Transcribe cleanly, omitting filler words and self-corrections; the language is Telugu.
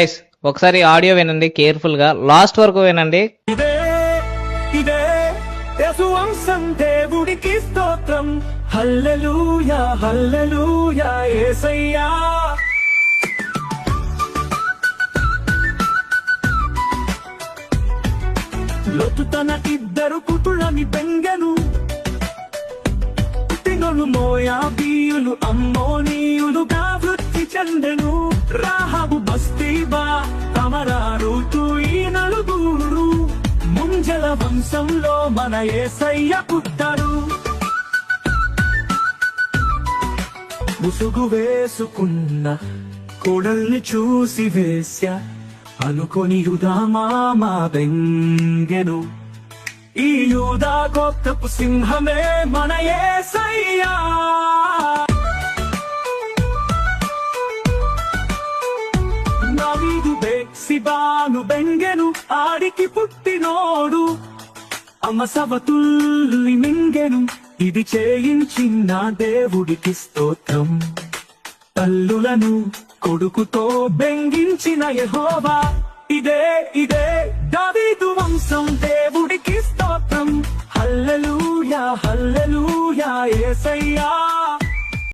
Guys, ఒకసారి ఆడియో వినండి కేర్ఫుల్ గా, లాస్ట్ వరకు వినండి. ఇదే ఇదే యేసు వంశం, దేవుడికి స్తోత్రం. హల్లెలూయా హల్లెలూయా యేసయ్యా. లోతు తన ఇద్దరు కూతుళ్ళని పెంగెను. పుట్టినోళ్ళు మోయాబీయులు, అమ్మోనీయులుగా వృత్తి చెందెను. రాహాబు, బస్తీబా, తమరా, రూతు, ఈ నలుగురు ముంజల వంశంలో మన యేసయ్య పుట్టాడు. ముసుగు వేసుకున్న కోడల్ని చూసి వేశ్య అనుకొని యూదా మామ బెంగెను. ఈ యూదా గోత్రపు సింహమే మన యేసయ్యా. దావీదు బెత్షెబాను బెంగెను, ఆడికి పుట్టినోడు. అమ్మ సవతుల్ని మింగెను, ఇది చేయించిన దేవుడికి స్తోత్రం. తల్లులను కొడుకుతో బెంగించిన యెహోవా. ఇదే ఇదే దావీదు వంశం.